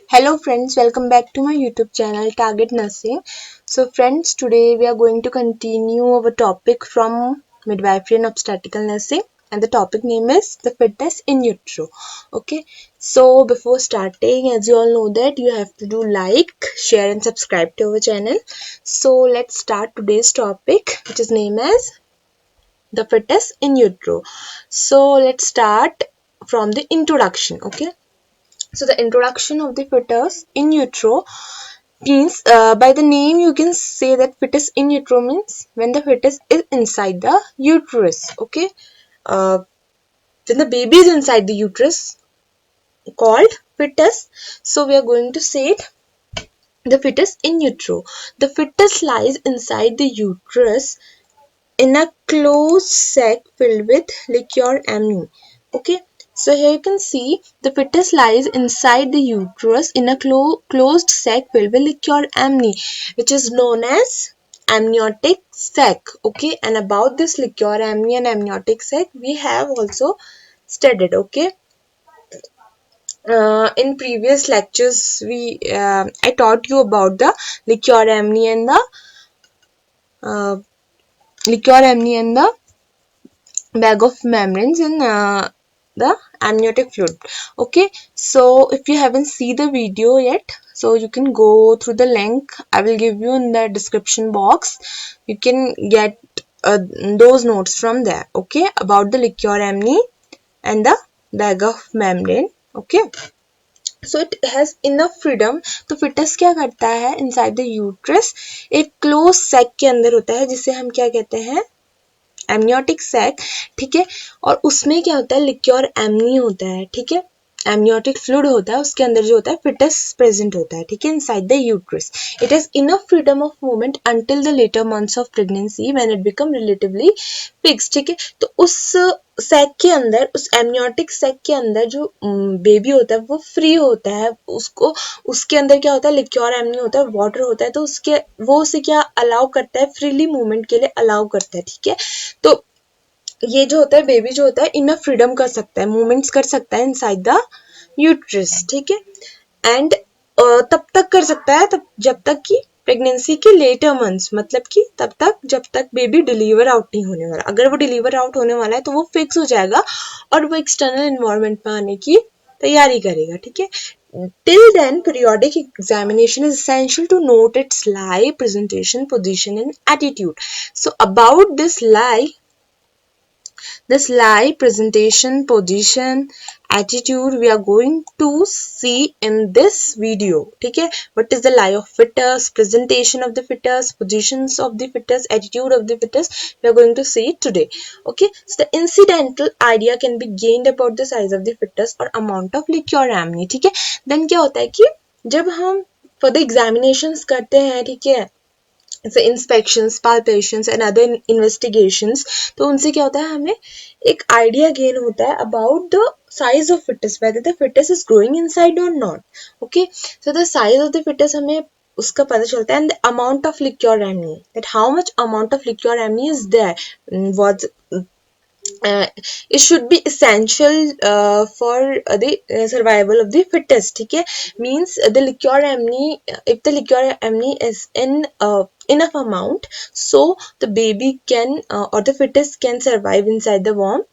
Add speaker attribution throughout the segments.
Speaker 1: Hello friends, welcome back to my YouTube channel Target Nursing. So friends, today we are going to continue our topic from midwifery and obstetrical nursing, and the topic name is the fetus in utero. Okay, so before starting, as you all know that you have to do like, share and subscribe to our channel. So let's start today's topic, which is named as the fetus in utero. So let's start from the introduction. Okay, so the introduction of the fetus in utero means, by the name you can say that fetus in utero means when the fetus is inside the uterus. Okay, uh, when the baby is inside the uterus, called fetus. So we are going to say it, the fetus in utero. The fetus lies inside the uterus in a closed sac filled with liquor amni. Okay, so here you can see the fetus lies inside the uterus in a closed sac filled with liquor amni, which is known as amniotic sac. Okay, and about this liquor amni and amniotic sac, we have also studied. Okay, in previous lectures, I taught you about the liquor amni and the uh, bag of membranes in the amniotic fluid. Okay, so if you haven't seen the video yet, so you can go through the link I will give you in the description box. You can get those notes from there. Okay, about the liquor amni and the bag of membrane. Okay, so it has enough freedom. तो foetus क्या करता है, inside the uterus एक close sac के अंदर होता है, जिसे हम क्या कहते हैं, एमनियोटिक सैक. ठीक है, और उसमें क्या होता है, लिक्योर एमनी होता है. ठीक है, एमनियोटिक फ्लूइड होता है, उसके अंदर जो होता है फिटस प्रेजेंट होता है. ठीक है, inside the uterus it has enough freedom of movement until the latter months of pregnancy when it become relatively fix. ठीक है, तो उस सैक के अंदर, उस एमनियोटिक सैक के अंदर जो बेबी होता है वो फ्री होता है. उसको उसके अंदर क्या होता है, लिक्योर एमनी होता है, वाटर होता है, तो वो उसे क्या अलाउ करता है, फ्रीली मूवमेंट के लिए अलाउ करता है. ठीक है, तो ये जो होता है, बेबी जो होता है इनफ फ्रीडम कर सकता है, मूवमेंट्स कर सकता है इनसाइड द यूट्रस. ठीक है, एंड तब तक कर सकता है, तब जब तक कि प्रेगनेंसी के लेटर मंथ्स, मतलब कि तब तक जब तक बेबी डिलीवर आउट नहीं होने वाला. अगर वो डिलीवर आउट होने वाला है तो वो फिक्स हो जाएगा और वो एक्सटर्नल एनवायरनमेंट में आने की तैयारी करेगा. ठीक है, till then periodic examination is essential to note its lie, presentation, position and attitude. So about this lie, presentation, position, attitude, we are going to see in this video. ठीक है, what is the lie of fetus, presentation of the fetus, positions of the fetus, attitude of the fetus, we are going to see it today. Okay, so the incidental idea can be gained about the size of the fetus or amount of liquor amni. ठीक है, then क्या होता है कि जब हम for the examinations करते हैं, ठीक है, जैसे इंस्पेक्शंस, पाल्पेशंस एंड अदर इन्वेस्टिगेशंस, तो उनसे क्या होता है, हमें एक आइडिया गेन होता है about the size of fetus, whether the fetus is growing inside और not. Okay, so the size of the fetus हमें उसका पता चलता है, and the amount of liquor amnii, that how much amount of liquor amnii is there, what it should be essential for the survival of the fittest. ठीक है, means the liquor amni, if the liquor amni is in enough amount, so the baby can or the fetus can survive inside the womb.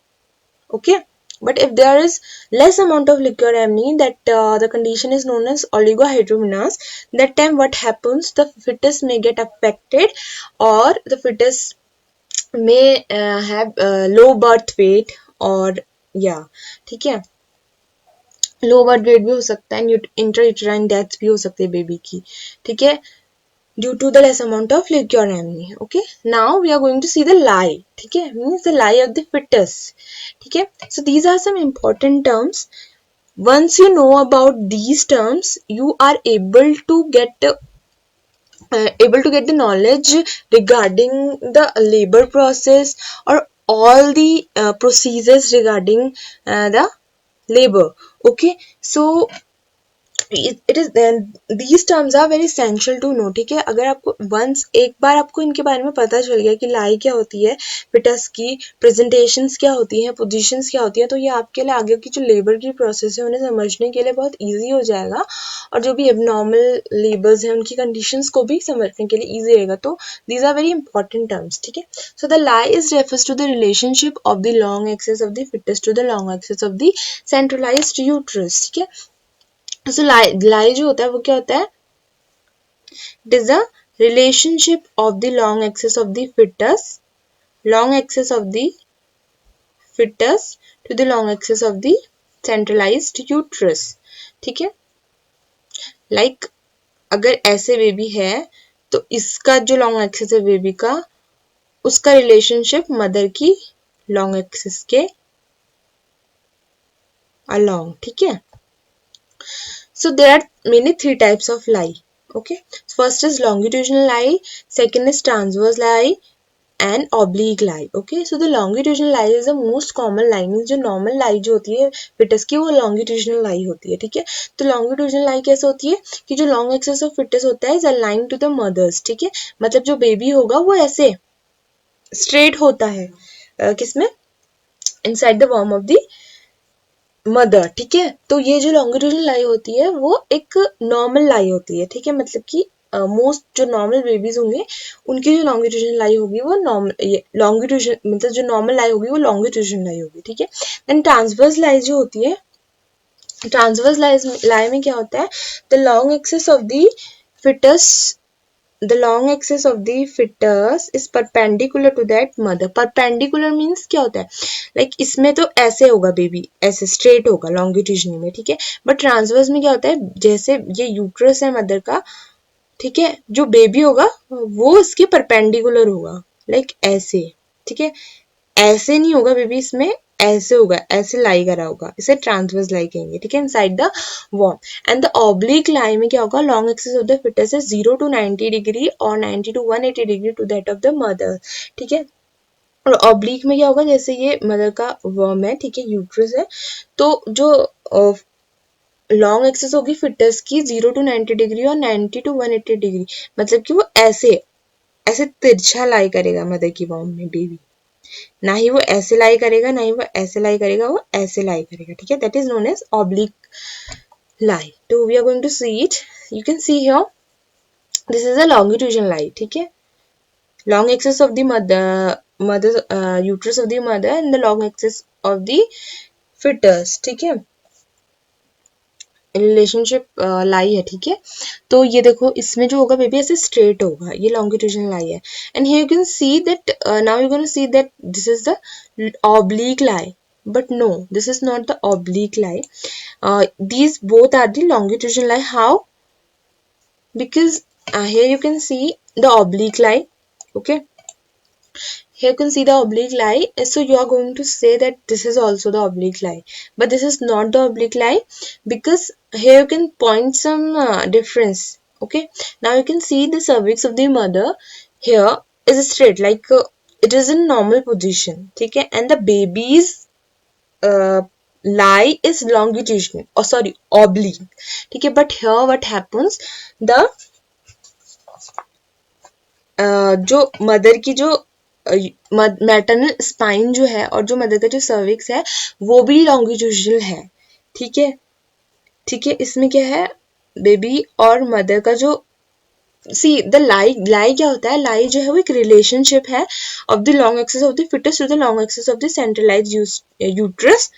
Speaker 1: Okay, but if there is less amount of liquor amni, that the condition is known as oligohydramnios. That time what happens, the fetus may get affected, or the fetus may have low birth weight, और या ठीक है, low birth weight भी हो सकता है, intrauterine death भी हो सकती है बेबी की. ठीक है, due to the less amount of liquor amnii. Okay, now we are going to see the lie. ठीक है, means the lie of the fetus. ठीक है, so these are some important terms. once you know about these terms, you are able to get the knowledge regarding the labor process or all the procedures regarding the labor. Okay, so it is then these terms are very essential to know. ठीक है, अगर आपको once एक बार आपको इनके बारे में पता चल गया कि लाई क्या होती है, फिटस की प्रेजेंटेशंस क्या होती हैं, पोजीशंस क्या होती हैं, तो ये आपके लिए आगे की जो लेबर की प्रोसेस है उन्हें समझने के लिए बहुत इजी हो जाएगा. और जो भी एबनॉर्मल लेबर्स हैं उनकी कंडीशंस को भी समझने के लिए ईजी रहेगा. तो these are very important terms. ठीक है. So the lie is refers to the relationship of the long axis of the fetus to the long axis of the centralised uterus. ठीक है. सो लाई जो होता है वो क्या होता है? It is the relationship of the long axis of the fetus to the long axis of the centralized uterus. ठीक है. Like अगर ऐसे बेबी है तो इसका जो लॉन्ग एक्सिस है बेबी का, उसका रिलेशनशिप मदर की लॉन्ग एक्सिस के अलोंग. ठीक है. So there are mainly three types of lie. Okay. First is longitudinal lie, second is transverse lie and oblique lie. Okay. So the longitudinal lie is the most common lie. means जो normal lie जो होती है foetus की वो longitudinal lie होती है. ठीक है. तो longitudinal lie कैसे होती है कि जो long axis of fetus होता है is aligned to the mothers. ठीक है. मतलब जो बेबी होगा वो ऐसे straight होता है किसमें? inside the womb of the mother. ठीक है. तो ये जो लॉन्गिट्यूडनल लाई होती है वो एक नॉर्मल लाई होती है. ठीक है. मतलब कि मोस्ट जो नॉर्मल बेबीज होंगे उनकी जो लॉन्गिट्यूडनल लाई होगी वो लॉन्गिट्यूडन मतलब जो नॉर्मल लाई होगी वो लॉन्गिट्यूडनल लाई होगी. ठीक है. देन ट्रांसवर्स लाई जो होती है, ट्रांसवर्स लाई में क्या होता है? The long axis of the fetus the long axis of the fetus is perpendicular to that mother. perpendicular means क्या होता है? like इसमें तो ऐसे होगा बेबी, ऐसे straight होगा longitudinal में. ठीक है. बट ट्रांसवर्स में क्या होता है? जैसे ये यूट्रस है मदर का, ठीक है, जो बेबी होगा वो इसके परपेंडिकुलर होगा, like ऐसे. ठीक है. ऐसे नहीं होगा बेबी, इसमें ऐसे होगा, ऐसे लाई करा होगा, इसे ट्रांसवर्स लाई कहेंगे. ठीक है. इनसाइड द वॉर्म. एंड द ऑब्लिक लाई में क्या होगा? Long axis of the fetus है 0 to 90 डिग्री और 90 to 180 degree to that of the mother. ठीक है. और ऑब्लिक में क्या होगा? जैसे ये मदर का वर्म है, ठीक है, यूट्रस है, तो जो लॉन्ग एक्सिस होगी फिटस की 0 to 90 डिग्री और 90 to 180 डिग्री, मतलब कि वो ऐसे ऐसे तिरछा लाई करेगा मदर की वर्म में बेबी. ना ही वो ऐसे लाई करेगा, ना ही वो ऐसे लाई करेगा, वो ऐसे लाई करेगा. ठीक है. That is known as oblique lie. तो we are going to see it. You can see here this is a longitudinal lie. ठीक है. Long axis of the mother uterus of the mother and the long axis of the fetus. ठीक है. Relationship लाई है. ठीक है. तो ये देखो इसमें जो होगा बेबी ऐसे स्ट्रेट होगा, ये लॉन्गिट्यूडनल लाई है. And here you can see that now you gonna see that this is the oblique lie, but no, this is not the oblique lie. These both are the longitudinal lie. How? Because here you can see the oblique lie. Okay. Here you can see the oblique lie. So you are going to say that this is also the oblique lie. But this is not the oblique lie because here you can point some difference. Okay. Now you can see the cervix of the mother here is straight, like it is in normal position. Okay. And the baby's lie is longitudinal, or sorry, oblique. ठीक है. But here what happens, the जो mother की जो maternal spine जो है और जो mother का जो सर्विक्स है वो भी लॉन्गिट्यूडनल है. ठीक है. ठीक है. इसमें क्या है? बेबी और मदर का जो सी द लाई क्या होता है? लाई जो है वो एक रिलेशनशिप है of the long axis of the fetus to the long axis of the centralised uterus,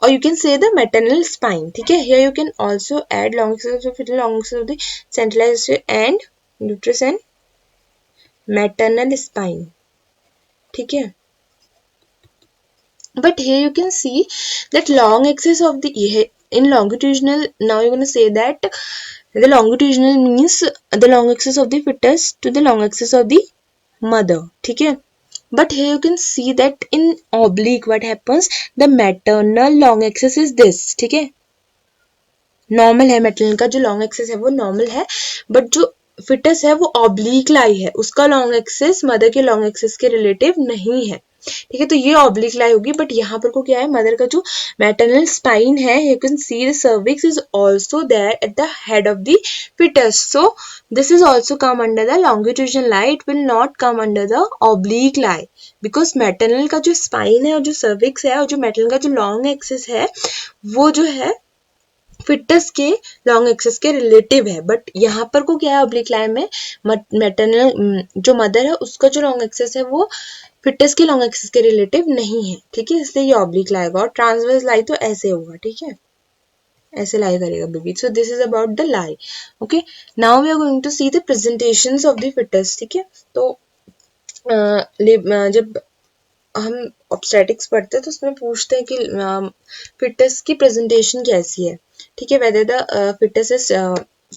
Speaker 1: or you can say the maternal spine. ठीक है. Here you can also add long axis of the fetal, long axis of the centralized and uterus and maternal spine. ठीक है. But here you can see that long axis of the in longitudinal, now you're going to say that the longitudinal means the long axis of the fetus to the long axis of the mother. ठीक है. But here you can see that in oblique what happens, the maternal long axis is this. ठीक है. Normal है, maternal का जो long axis है वो normal है, बट जो फिटस है वो ऑब्लिक लाई है, उसका लॉन्ग एक्सिस मदर के लॉन्ग एक्सिस के रिलेटिव नहीं है. ठीक है. तो ये ऑब्लिक लाई होगी. बट यहाँ पर को क्या है? मदर का जो मैटरनल स्पाइन है, you can see the cervix is also there at the head of the fetus. So this is also come under the longitudinal lie. It will not come under the oblique lie because maternal का जो spine है और जो cervix है और जो maternal का जो लॉन्ग एक्सिस है वो जो है फिटस के लॉन्ग एक्सेस के रिलेटिव है, बट यहाँ पर को क्या है ऑब्लिक लाई में मैटरनल जो मदर है उसका जो लॉन्ग एक्सेस है वो फिटस के लॉन्ग एक्सेस के रिलेटिव नहीं है, ठीक है, इसलिए ये ऑब्लिक लाई होगा। और ट्रांसवर्स लाई तो ऐसे होगा, ठीक है, ऐसे लाई करेगा baby. So this is about the lie. Okay, now we are going to see the presentations of the fetus, ठीक है। तो जब हम ऑब्स्टेटिक्स पढ़ते हैं तो उसमें पूछते हैं कि फिटस की प्रेजेंटेशन कैसी है, ठीक है, whether the fetus is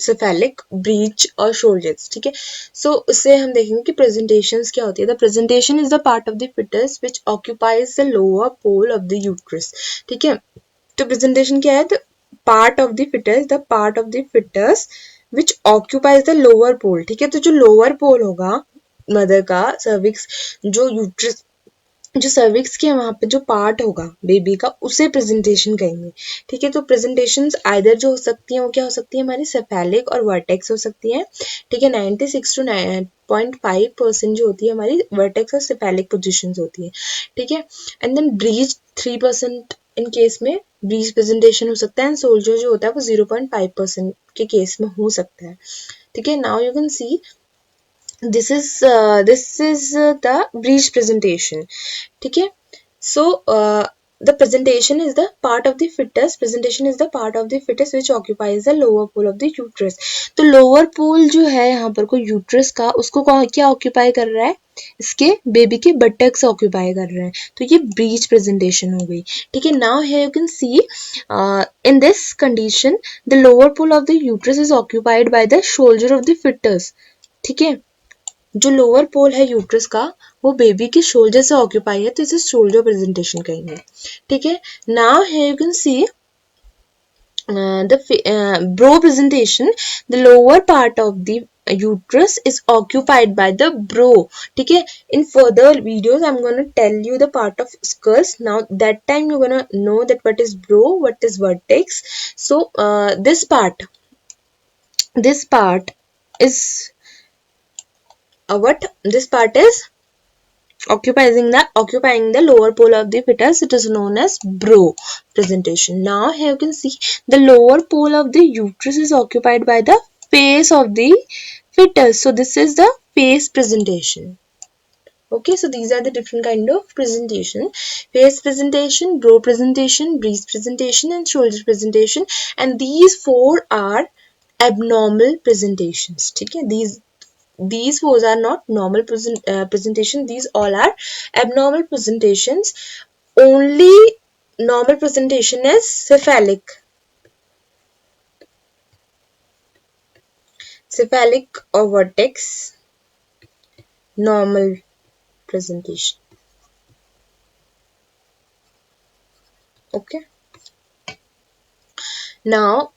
Speaker 1: cephalic, breech और शोल्डर्स, ठीक है। सो उससे हम देखेंगे कि प्रेजेंटेशंस क्या होती है। The presentation is the part of the fetus which occupies the lower pole of the uterus, ठीक है। तो प्रेजेंटेशन क्या है, the part of the fetus, the part of the fetus which occupies the lower pole, ठीक है। तो जो lower pole होगा मदर का, सर्विक्स, जो यूट्रस, जो सर्विक्स के वहां पे जो पार्ट होगा बेबी का, उसे प्रेजेंटेशन कहेंगे, ठीक है। तो प्रेजेंटेशंस आइदर जो हो सकती हैं वो क्या हो सकती है हमारी सेफेलिक और वर्टेक्स हो सकती हैं, ठीक है। 96 to 9.5% जो होती है हमारी वर्टेक्स और सेफेलिक पोजिशंस होती है, ठीक है। एंड देन ब्रीच 3% इन केस में ब्रीच प्रेजेंटेशन हो सकता है, एंड सोल्जर जो होता है वो 0.5% के केस में हो सकता है, ठीक है। Now you can C this is the breech presentation, ठीक है। So the presentation is the part of the fetus, presentation is the part of the fetus which occupies the lower pole of the uterus। तो lower pole जो है यहाँ पर को uterus का, उसको क्या ऑक्यूपाई कर रहा है, इसके बेबी के बटक्स ऑक्यूपाई कर रहे हैं, तो ये ब्रीच प्रेजेंटेशन हो गई, ठीक है। Now here you can see in this condition the lower pole of the uterus is occupied by the shoulder of the fetus, ठीक है। जो लोअर पोल है यूट्रस का वो बेबी के शोल्डर से ऑक्यूपाई है, तो इसे शोल्डर प्रेजेंटेशन कहेंगे, ठीक है। Now here you can C the bro presentation, the lower part of the uterus is occupied by the bro, ठीक है। In further videos I'm going to tell you the part of skulls, now that time you're going to know that what is bro, what is vertex। So this part is what this part is occupying the lower pole of the fetus, it is known as bro presentation। Now here you can see the lower pole of the uterus is occupied by the face of the fetus, so this is the face presentation। Okay, so these are the different kind of presentation: face presentation, bro presentation, breast presentation and shoulder presentation, and these four are abnormal presentations, ठीक है। these four are not normal presentation, these all are abnormal presentations। Only normal presentation is cephalic or vertex normal presentation, okay। Now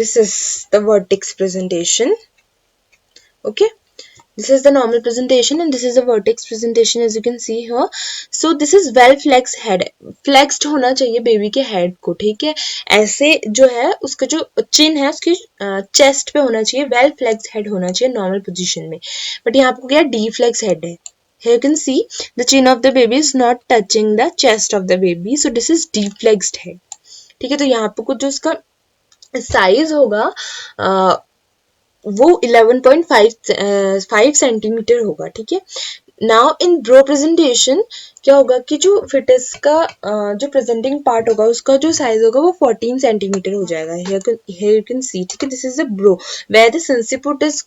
Speaker 1: this is the vertex presentation, okay। This is the normal presentation and this is the vertex presentation, as you can see here। So this is well flexed head, flexed होना चाहिए baby के head को, ठीक है। ऐसे जो है उसका जो चिन है उसकी चेस्ट पे होना चाहिए, वेल फ्लेक्स्ड हेड होना चाहिए नॉर्मल पोजीशन में, बट यहाँ पे क्या डी फ्लेक्स हेड है। Here you can see the chin of the baby is not touching the chest of the baby, so this is deflexed head, ठीक है। तो यहाँ पे कुछ जो उसका साइज होगा वो 11.5 सेंटीमीटर होगा, ठीक है। नाउ इन ब्रो प्रेजेंटेशन क्या होगा कि जो फिटस का जो प्रेजेंटिंग पार्ट होगा उसका जो साइज होगा वो 14 सेंटीमीटर हो जाएगा। here you can see, ठीक है, this is the bro where the sinciput is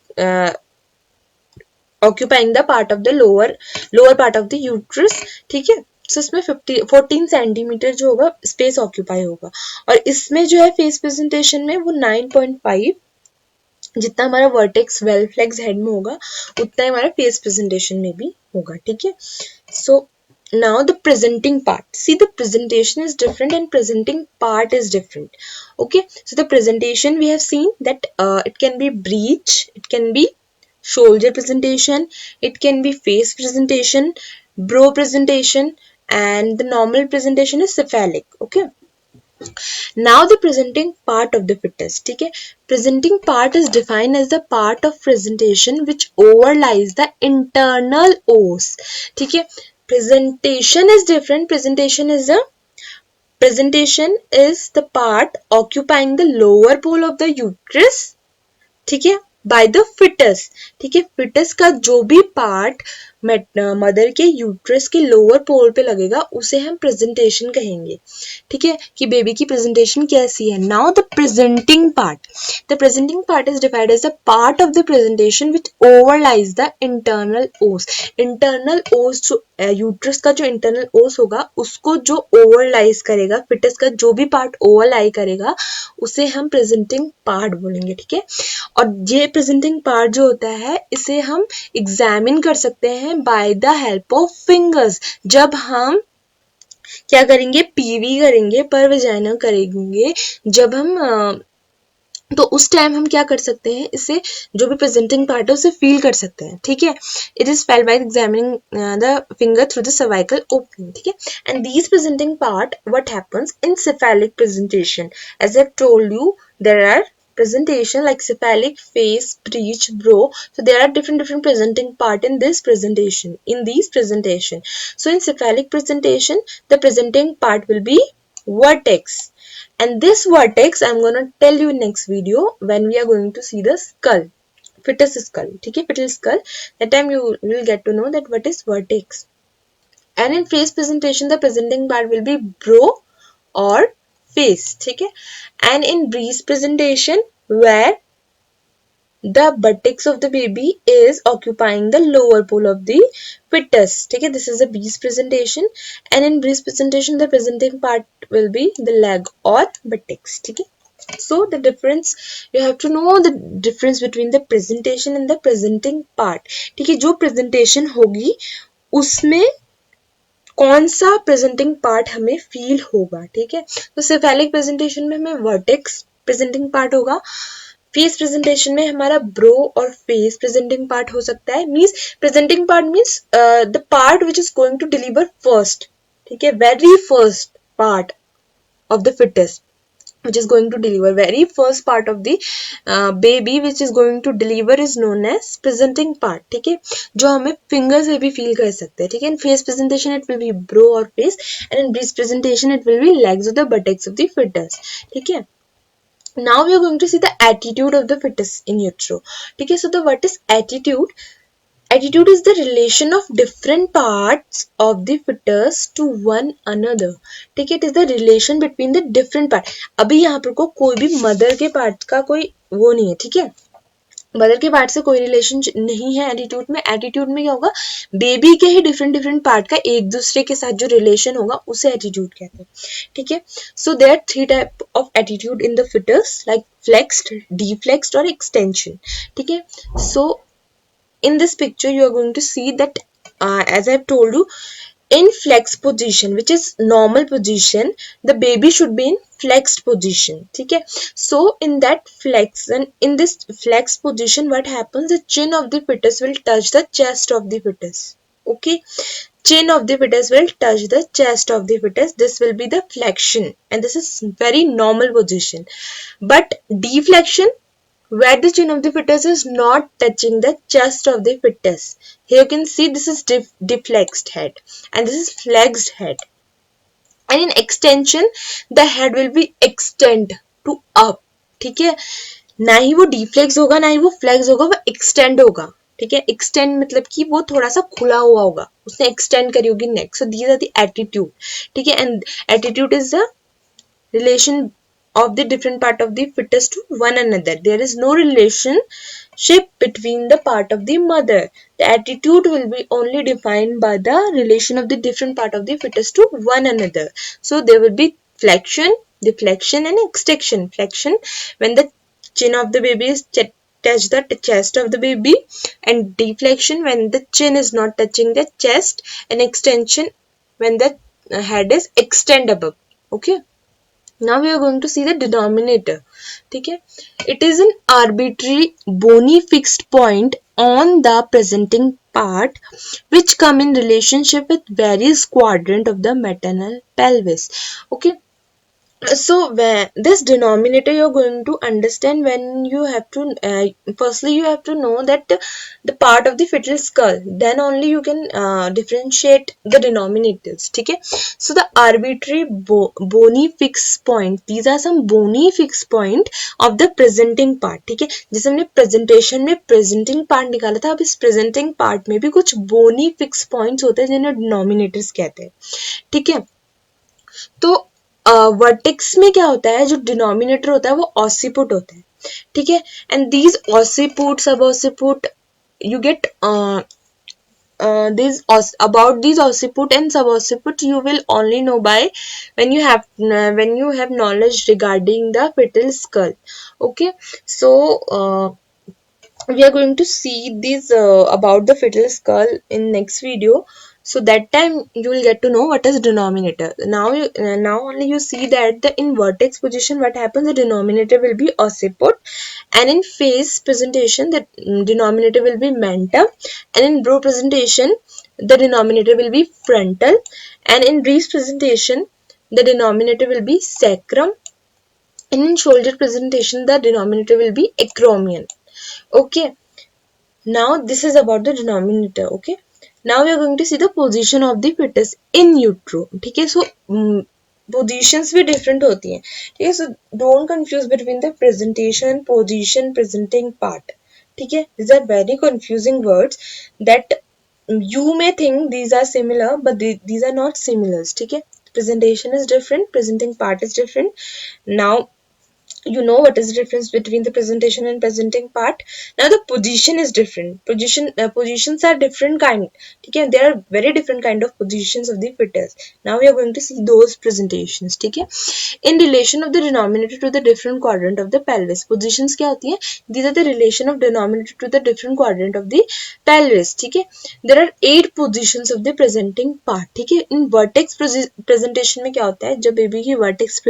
Speaker 1: occupying the part of the lower part of the uterus, ठीक है। सो इसमें 14 सेंटीमीटर जो होगा स्पेस ऑक्यूपाई होगा, और इसमें जो है फेस प्रेजेंटेशन में वो 9.5, जितना हमारा वर्टेक्स वेल फ्लेक्स हेड में होगा उतना ही हमारा फेस प्रेजेंटेशन में भी होगा, ठीक है। सो now the presenting part, see the presentation is different and presenting part is different, okay। So the presentation we have seen that it can be breech, it can be shoulder presentation, it can be face presentation, bro presentation, and the normal presentation is cephalic, okay। Now the presenting part of the fetus, ठीक है। Presenting part is defined as the part of presentation which overlies the internal os, ठीक है। Presentation is different, presentation is a presentation is the part occupying the lower pole of the uterus, ठीक है, by the fetus, ठीक है, foetus का जो भी part mother के यूट्रस के लोअर पोल पे लगेगा उसे हम प्रेजेंटेशन कहेंगे, ठीक है, कि बेबी की प्रेजेंटेशन कैसी है. Now the presenting part is defined as the part of the presentation which overlies the internal os. Internal os जो यूट्रस का जो इंटरनल ओस होगा उसको जो ओवरलाइज करेगा, फिटस का जो भी पार्ट ओवरलाई करेगा उसे हम प्रेजेंटिंग पार्ट बोलेंगे, ठीक है. और ये प्रेजेंटिंग पार्ट जो होता है इसे हम एग्जामिन कर सकते हैं by the help of fingers. जब हम क्या करेंगे, पीवी करेंगे, पर वजाइना करेंगे, जब हम तो उस टाइम हम क्या कर सकते हैं, इसे जो भी प्रेजेंटिंग पार्ट है उसे फील कर सकते हैं, ठीक है. It is failed bye examining the finger through the cervical opening, ठीक है. And these presenting part what happens in cephalic presentation, as I've told you there are presentation like cephalic, face, breech, brow, so there are different presenting part in this presentation, in these presentation. So in cephalic presentation the presenting part will be vertex, and this vertex I'm going to tell you in next video when we are going to see the skull, fetus skull, okay, fetal skull. That time you will get to know that what is vertex. And in face presentation the presenting part will be brow or face, okay. And in breast presentation where the buttocks of the baby is occupying the lower pole of the fetus, okay, this is a breast presentation. And in breast presentation the presenting part will be the leg or buttocks, okay. So the difference, you have to know the difference between the presentation and the presenting part, ठीक है. जो presentation होगी उसमें कौन सा presenting part हमें feel होगा, ठीक है. तो सेफेलिक प्रेजेंटेशन में हमें वर्टेक्स प्रेजेंटिंग पार्ट होगा, फेस प्रेजेंटेशन में हमारा ब्रो और फेस प्रेजेंटिंग पार्ट हो सकता है. Means presenting part means the part which is going to deliver first, ठीक है, very first part of the fetus which is going to deliver, very first part of the baby which is going to deliver is known as presenting part, ठीक है, जो हमें finger से भी feel कर सकते हैं, ठीक है. In face presentation it will be brow और face, and in breech presentation it will be legs और the buttocks of the fetus, ठीक है. Now we are going to see the attitude of the fetus in utero, ठीक है. So the what is attitude? Attitude is the relation of different parts of the fetus to one another, ठीक है. It is the relation between the different part. अभी यहाँ पर को कोई भी मदर के पार्ट का कोई वो नहीं है, ठीक है, मदर के पार्ट से कोई रिलेशन नहीं है एटीट्यूड में. एटीट्यूड में क्या होगा, बेबी के ही डिफरेंट पार्ट का एक दूसरे के साथ जो रिलेशन होगा उसे एटीट्यूड कहते हैं, ठीक है. So there are 3 type of attitude in the fetus, like flexed, deflexed और एक्सटेंशन, ठीक है. सो in this picture you are going to see that as I have told you, in flex position which is normal position the baby should be in flexed position, ठीक है. So in that flex, and in this flex position what happens, the chin of the fetus will touch the chest of the fetus, okay, chin of the fetus will touch the chest of the fetus, this will be the flexion and this is very normal position. But deflection, where the chin of the fetus is not touching the chest of the fetus. Here you can see this is deflexed head and this is flexed head. And in extension, the head will be extend to up, ठीक है. ना ही वो deflex होगा ना ही वो flex होगा, वो extend होगा, ठीक है. extend मतलब कि वो थोड़ा सा खुला हुआ होगा, उसने extend करी होगी neck. So these are the attitude, ठीक है. And attitude is the relation of the different part of the fetus to one another. There is no relationship between the part of the mother. The attitude will be only defined by the relation of the different part of the fetus to one another. So there will be flexion, deflection and extension. Flexion when the chin of the baby is touch the chest of the baby, and deflection when the chin is not touching the chest, and extension when the head is extend above, okay. Now we are going to see the denominator, ठीक है. It is an arbitrary bony fixed point on the presenting part which come in relationship with various quadrant of the maternal pelvis, okay. So when this denominator you're going to understand when you have to firstly you have to know that the part of the fetal skull, then only you can differentiate the denominators. Okay, so the arbitrary bony fixed point, these are some bony fixed point of the presenting part. ठीक है, जैसे हमने presentation में presenting part निकाला था, अब इस presenting part में भी कुछ bony fixed points होते हैं जिन्हें denominators कहते हैं. ठीक है, तो वर्टेक्स में क्या होता है, जो डिनोमिनेटर होता है वो ऑसिपुट होता है. ठीक है, एंड दीज ऑसिपुट सब occiput you get these about these occiput and subocciput you will only know by when you have knowledge regarding the fetal skull. Okay, so we are going to see this about the fetal skull in next video, so that time you will get to know what is denominator. Now only you see that the in vertex position what happens, the denominator will be occiput, and in face presentation the denominator will be mentum, and in brow presentation the denominator will be frontal, and in wreath presentation the denominator will be sacrum, and in shoulder presentation the denominator will be acromion. Okay, now this is about the denominator. Okay, now we are going to see the position of the fetus in utero. ठीक है, so positions भी different होती हैं. ठीक है, so don't confuse between the presentation, position, presenting part. ठीक है, these are very confusing words that you may think these are similar, but these are not similars. ठीक है, presentation is different, presenting part is different. Now you know what is the difference between the presentation and presenting part. Now the position is different. Positions are different kind. Okay, there are very different kind of positions of the fetus. Now we are going to see those presentations. Okay, in relation of the denominator to the different quadrant of the pelvis, positions क्या होती हैं, these are the relation of denominator to the different quadrant of the pelvis. ठीक है, there are 8 positions of the presenting part. ठीक है, in vertex presentation में क्या होता है, जब बेबी की vertex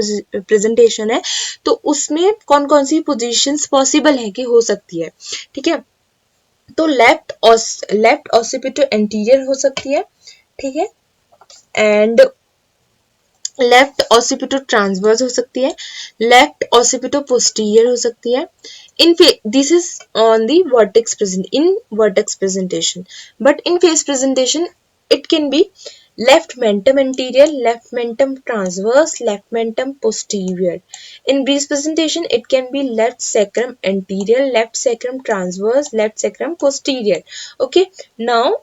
Speaker 1: presentation है तो उसमें कौन कौन सी पोजीशंस पॉसिबल है कि हो सकती है. ठीक है, तो लेफ्ट ऑसिपिटो एंटीरियर हो सकती है. ठीक है, एंड लेफ्ट ऑसिपिटो ट्रांसवर्स हो सकती है, लेफ्ट ऑसिपिटो पोस्टीरियर हो सकती है. in this is on the vertex presentation, but in face presentation it can be left mentum anterior, left mentum transverse, left mentum posterior. In breech presentation it can be left sacrum anterior, left sacrum transverse, left sacrum posterior. Okay, now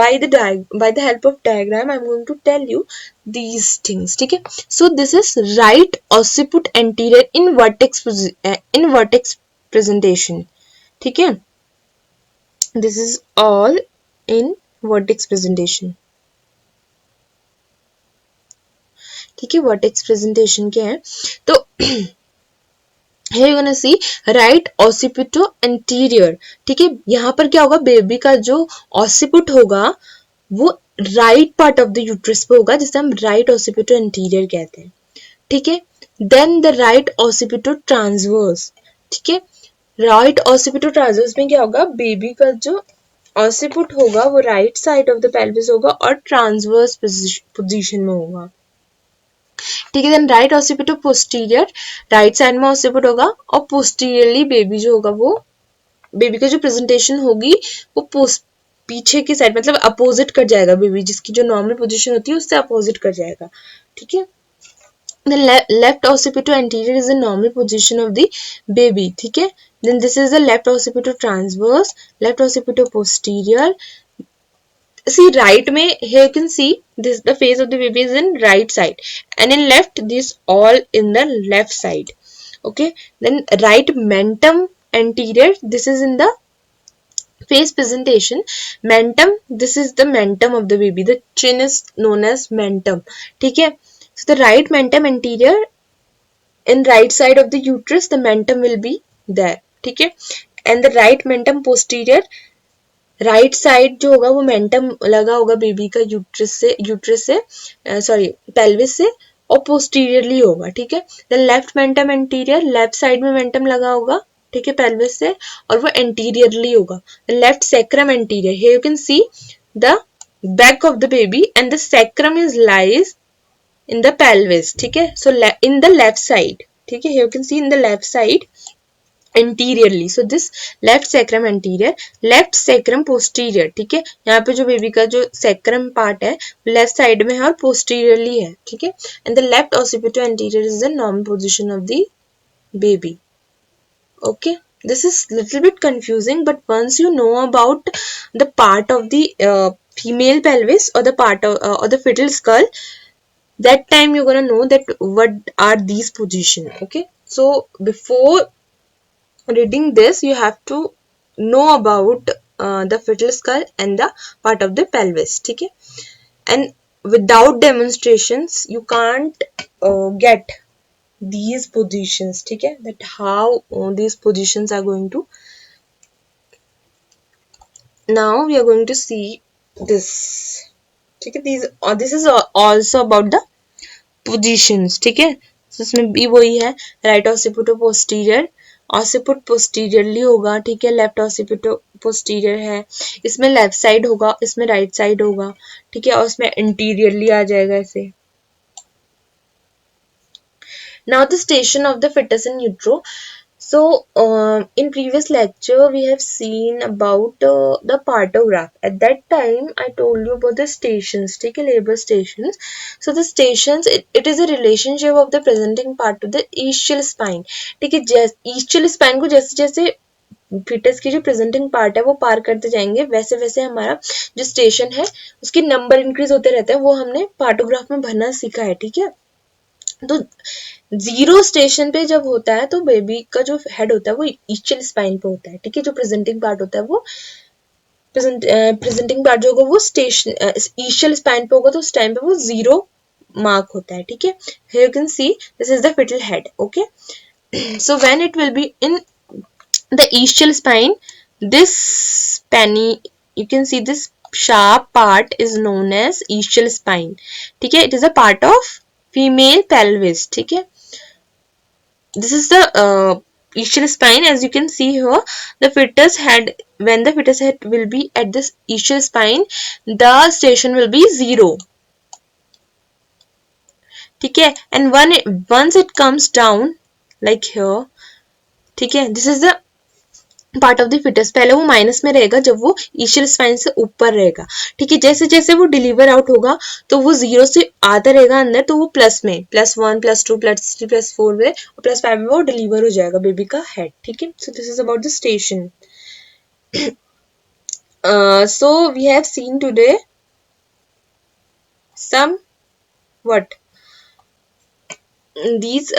Speaker 1: by the help of diagram I'm going to tell you these things. Okay, so this is right occiput anterior in vertex presentation. ठीक है, this is all in vertex presentation. ठीक है, vertex presentation क्या है, तो here you're gonna see right occipito anterior. ठीक है, यहाँ पर क्या होगा, बेबी का जो occiput होगा वो right part of the uterus पे होगा, जिसे हम राइट ऑसिपिटो एंटीरियर कहते हैं. ठीक है, then the right occipito transverse. ठीक है, राइट ऑसिपिटो ट्रांसवर्स में क्या होगा, बेबी का जो ऑसिपुट होगा वो right side of the pelvis होगा और ट्रांसवर्स पोजीशन में होगा. ठीक है, then right occipito posterior, right side में ऑसिपिट होगा और पोस्टीरियरली बेबी जो होगा वो बेबी का जो प्रेजेंटेशन होगी वो पीछे की साइड मतलब अपोजिट कर जाएगा, बेबी जिसकी जो नॉर्मल पोजीशन होती है उससे अपोजिट कर जाएगा. ठीक है, the left occipito anterior is the normal position of the baby. ठीक है, then this is the left occipito transverse, left occipito posterior. See right में here you can see this the face of the baby is in right side, and in left this all in the left side. Okay, then right mentum anterior, this is in the face presentation. Mentum, this is the mentum of the baby, the chin is known as mentum. ठीक है, so the right mentum anterior in right side of the uterus the mentum will be there. ठीक है, and the right mentum posterior, right side जो होगा वो mentum लगा होगा baby का यूट्रस से सॉरी पेल्विस से और पोस्टीरियरली होगा. ठीक है, then left mentum anterior, left side में मेंटम लगा होगा. ठीक है, पेल्विस से और वो एंटीरियरली होगा. Left sacrum anterior, here you can see the back of the baby and the sacrum is lies in the pelvis, ठीक है. So in the left side, ठीक है, you can see in the left side anteriorly. So this left sacrum anterior, left sacrum posterior, ठीक है. यहाँ पे जो baby का जो sacrum part है लेफ्ट साइड में है और posteriorly है, ठीक है. And the left occipital anterior is the normal position of the baby. Okay, this is little bit confusing, but once you know about the part of the female pelvis or the part of or the fetal skull, that time you're gonna know that what are these positions. Okay, so before reading this you have to know about the fetal skull and the part of the pelvis, ठीक है. And without demonstrations you can't get these positions, ठीक है, that how these positions are going to. Now we are going to see this, ठीक है. These this is also about the positions, ठीक है. So इसमें भी वही है, राइट ऑसिपिटो पोस्टीरियर, ऑसिपिट पोस्टीरियरली होगा, ठीक है. लेफ्ट ऑसिपिटो पोस्टीरियर है, इसमें लेफ्ट साइड होगा, इसमें राइट साइड होगा, ठीक है, और इसमें इंटीरियरली आ जाएगा ऐसे. Now the station of the fetus in utero. So in previous lecture we have seen about the partograph. At that time I told you about the stations, take a labor stations. So the stations, it is a relationship of the presenting part to the ischial spine, ठीक है. ischial spine को जैसे जैसे foetus की जो presenting part है वो पार करते जाएंगे, वैसे वैसे हमारा जो स्टेशन है उसकी नंबर इंक्रीज होते रहते हैं. वो हमने पार्टोग्राफ में भरना सीखा है, ठीक है. तो 0 स्टेशन पे जब होता है तो बेबी का जो हेड होता है वो ईस्चियल स्पाइन पे होता है, ठीक है. जो प्रेजेंटिंग पार्ट होता है वो प्रेजेंटिंग पार्ट जो होगा वो स्टेशन ईस्चियल स्पाइन पे होगा, तो उस टाइम पे वो 0 मार्क होता है, ठीक है. Here you can see this is the fetal head. Okay, so when it will be in the ischial spine, this penny, you can see this sharp part is known as ischial spine, ठीक है. It is a part of female pelvis, ठीक है. This is the ischial spine. As you can see here, the fetus head, when the fetus head will be at this ischial spine, the station will be 0, ठीक है. And once it comes down like here, ठीक है, this is the part of the fetus. पहले वो minus में रहेगा जब वो ईशियल स्पाइन से ऊपर रहेगा, ठीक है. जैसे जैसे वो डिलीवर आउट होगा तो वो 0 से आता रहेगा अंदर, तो वो प्लस में +1 +2 +3 +4 में और +5 में वो डिलीवर हो जाएगा बेबी का हेड, ठीक है. So this is about the station. So we have seen today some what these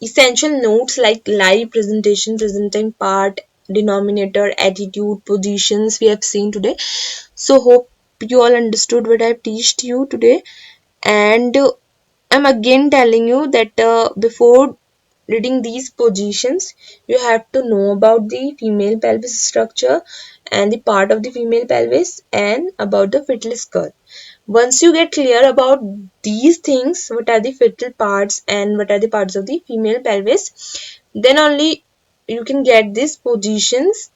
Speaker 1: essential notes like live presentation, presenting part, denominator, attitude, positions we have seen today. So hope you all understood what I have taught you today. And I'm again telling you that before reading these positions you have to know about the female pelvis structure and the part of the female pelvis and about the fetal skull. Once you get clear about these things, what are the fetal parts and what are the parts of the female pelvis, then only you can get these positions,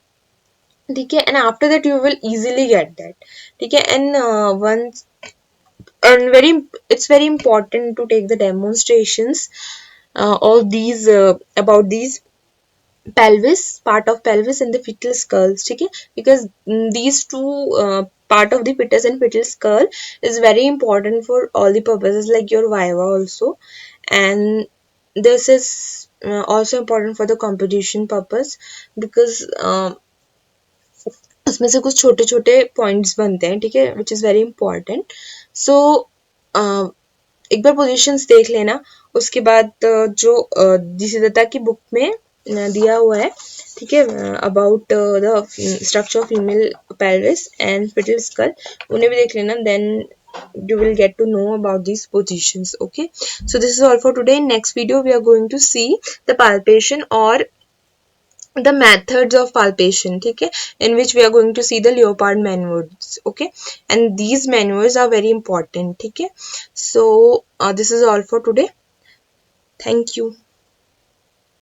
Speaker 1: ठीक है. And after that you will easily get that, ठीक है. And once and it's very important to take the demonstrations of these about these pelvis, part of pelvis and the fetal skulls, ठीक है. Because these two part of the fetus and fetal skull is very important for all the purposes like your viva also, and this is also important for the competition purpose because उसमें से कुछ छोटे छोटे points बनते हैं, ठीक है, which is very important. सो एक बार पोजीशंस देख लेना, उसके बाद जो जिस दत्ता की बुक में दिया हुआ है, ठीक है, about the structure of female pelvis and fetal skull, उन्हें भी देख लेना. Then you will get to know about these positions. Okay, so this is all for today. In next video we are going to see the palpation or the methods of palpation, ठीक है, in which we are going to see the leopard maneuvers. Okay, and these maneuvers are very important, ठीक है. So this is all for today. Thank you.